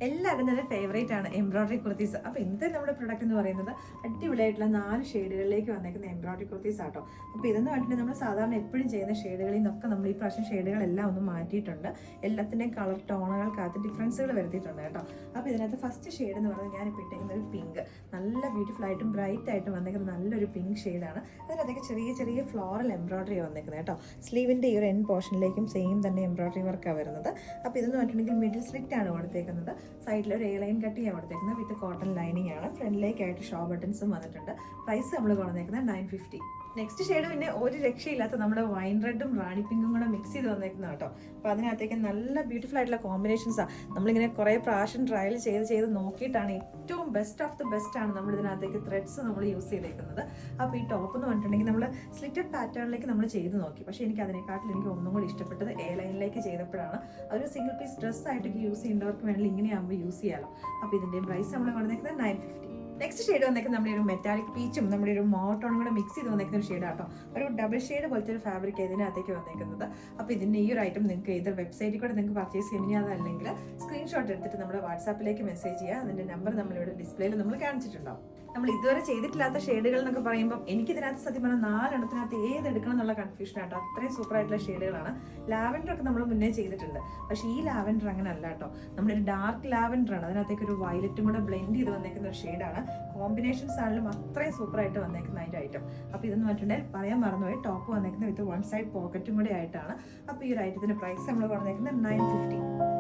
എല്ലാവരും തന്നെ ഫേവറേറ്റ് ആണ് എംബ്രോയിഡറി കുർത്തീസ്. അപ്പോൾ ഇന്നത്തെ നമ്മുടെ പ്രൊഡക്റ്റ് എന്ന് പറയുന്നത് അടിപൊളിയായിട്ടുള്ള 4 ഷെയ്ഡുകളിലേക്ക് വന്നേക്കുന്ന എംബ്രോയിഡറി കുർത്തീസ് ആട്ടോ. അപ്പോൾ ഇതെന്ന് പറഞ്ഞിട്ട് നമ്മൾ സാധാരണ എപ്പോഴും ചെയ്യുന്ന ഷെയ്ഡുകളിൽ നിന്നൊക്കെ നമ്മൾ ഈ പ്രാവശ്യം ഷെയ്ഡുകളെല്ലാം ഒന്ന് മാറ്റിയിട്ടുണ്ട്. എല്ലാത്തിൻ്റെയും കളർ ടോണുകൾക്കകത്ത് ഡിഫറൻസുകൾ വരുത്തിയിട്ടുണ്ട് കേട്ടോ. അപ്പോൾ ഇതിനകത്ത് ഫസ്റ്റ് ഷെയ്ഡ് എന്ന് പറയുന്നത് ഞാനിപ്പോൾ ഇട്ടേക്കുന്ന ഒരു പിങ്ക്, നല്ല ബ്യൂട്ടിഫുൾ ആയിട്ടും ബ്രൈറ്റ് ആയിട്ടും വന്നേക്കുന്ന നല്ലൊരു പിങ്ക് ഷെയ്ഡാണ്. അതിനകത്തേക്ക് ചെറിയ ചെറിയ ഫ്ലോറൽ എംബ്രോയിഡറി വന്നേക്കുന്നത് കേട്ടോ. സ്ലീവിൻ്റെ ഈ ഒരു എൻ പോർഷനിലേക്കും സെയിം തന്നെ എംബ്രോയിഡറി വർക്കാണ് വരുന്നത്. അപ്പോൾ ഇതെന്ന് പറഞ്ഞിട്ടുണ്ടെങ്കിൽ മിഡിൽ സ്ലിറ്റ് ആണ് കൊടുത്തേക്കുന്നത്. സൈഡിൽ ഒരു എ ലൈൻ കട്ടിയാണ് കൊടുത്തേക്കുന്നത് വിത്ത് കോട്ടൺ ലൈനിങ് ആണ്. ഫ്രണ്ടിലേക്കായിട്ട് ഷോ ബട്ടൺസും വന്നിട്ടുണ്ട്. പ്രൈസ് നമ്മൾ കൊടുത്തേക്കുന്നത് 950. നെക്സ്റ്റ് ഷെയ്ഡ് പിന്നെ ഒരു രക്ഷയില്ലാത്ത നമ്മുടെ വൈൻ റെഡും റാണി പിങ്കും കൂടെ മിക്സ് ചെയ്ത് വന്നേക്കുന്ന കേട്ടോ. അപ്പോൾ അതിനകത്തേക്ക് നല്ല ബ്യൂട്ടിഫുൾ ആയിട്ടുള്ള കോമ്പിനേഷൻസാണ്. നമ്മളിങ്ങനെ കുറേ പ്രാവശ്യം ട്രയൽ ചെയ്ത് നോക്കിയിട്ടാണ് ഏറ്റവും ബെസ്റ്റ് ഓഫ് ദി ബെസ്റ്റ് ആണ് നമ്മൾ ഇതിനകത്തേക്ക് ത്രെഡ്സ് നമ്മൾ യൂസ് ചെയ്തേക്കുന്നത്. അപ്പോൾ ഈ ടോപ്പ് എന്ന് പറഞ്ഞിട്ടുണ്ടെങ്കിൽ നമ്മൾ സ്ലിറ്റഡ് പാറ്റേണിലേക്ക് നമ്മൾ ചെയ്ത് നോക്കി. പക്ഷേ എനിക്ക് അതിനെക്കാട്ടിൽ ഒന്നും കൂടി ഇഷ്ടപ്പെട്ടത് എ ലൈനിലേക്ക് ചെയ്തപ്പോഴാണ്. അതൊരു സിംഗിൾ പീസ് ഡ്രസ്സായിട്ട് യൂസ് ചെയ്യേണ്ടവർക്ക് വേണമെങ്കിൽ ഇങ്ങനെയാകുമ്പോൾ യൂസ് ചെയ്യാമല്ലോ. അപ്പോൾ ഇതിൻ്റെ പ്രൈസ് നമ്മൾ കൊടുത്തേക്കുന്നത് 950. നെക്സ്റ്റ് ഷെയ്ഡ് വന്നേക്കുന്നത് നമ്മുടെ ഒരു മെറ്റാലിക് പീച്ചും നമ്മുടെ ഒരു മോട്ടോണും കൂടെ മിക്സ് ചെയ്ത് വന്നേക്കുന്ന ഒരു ഷെയ്ഡ് ആട്ടോ. ഒരു ഡബിൾ ഷെയ്ഡ് പോലത്തെ ഒരു ഫാബ്രിക് ഇതിനകത്തേക്ക് വന്നേക്കുന്നത്. അപ്പോൾ ഇതിൻ്റെ ഈ ഒരു ഐറ്റം നിങ്ങൾക്ക് ഏതൊരു വെബ്സൈറ്റിൽ കൂടെ നിങ്ങൾക്ക് പർച്ചേസ് ചെയ്യാൻ, അതല്ലെങ്കിൽ സ്ക്രീൻഷോട്ട് എടുത്തിട്ട് നമ്മുടെ വാട്സാപ്പിലേക്ക് മെസ്സേജ് ചെയ്യുക. അതിൻ്റെ നമ്പർ നമ്മളിവിടെ ഡിസ്പ്ലേയിൽ നമ്മൾ കാണിച്ചിട്ടുണ്ടാവും. നമ്മൾ ഇതുവരെ ചെയ്തിട്ടില്ലാത്ത ഷെയ്ഡുകൾ എന്നൊക്കെ പറയുമ്പോൾ എനിക്കിതിനകത്ത് സത്യം പറഞ്ഞാൽ 4 എണ്ണത്തിനകത്ത് ഏതെടുക്കണം എന്നുള്ള കൺഫ്യൂഷൻ ആട്ടോ. അത്രയും സൂപ്പർ ആയിട്ടുള്ള ഷെയ്ഡുകളാണ്. ലാവൻഡർ ഒക്കെ നമ്മൾ മുന്നേ ചെയ്തിട്ടുണ്ട്. പക്ഷേ ഈ ലാവൻഡർ അങ്ങനെ അല്ല കേട്ടോ. നമ്മുടെ ഒരു ഡാർക്ക് ലാവൻഡർ ആണ്. അതിനകത്തേക്ക് ഒരു വയലറ്റും കൂടെ ബ്ലെൻഡ് ചെയ്ത് വന്നേക്കുന്ന ഒരു ഷെയ്ഡാണ്. കോമ്പിനേഷൻസ് ആണെങ്കിലും അത്രയും സൂപ്പറായിട്ട് വന്നേക്കുന്ന അതിൻ്റെ ഐറ്റം. അപ്പോൾ ഇതെന്ന് പറഞ്ഞിട്ടുണ്ടെങ്കിൽ പറയാൻ മറന്നുപോയി, ടോപ്പ് വന്നേക്കുന്നത് വിത്ത് 1 സൈഡ് പോക്കറ്റും കൂടെ ആയിട്ടാണ്. അപ്പോൾ ഈ ഒരു ഐറ്റത്തിൻ്റെ പ്രൈസ് നമ്മൾ പറഞ്ഞേക്കുന്നത് 950.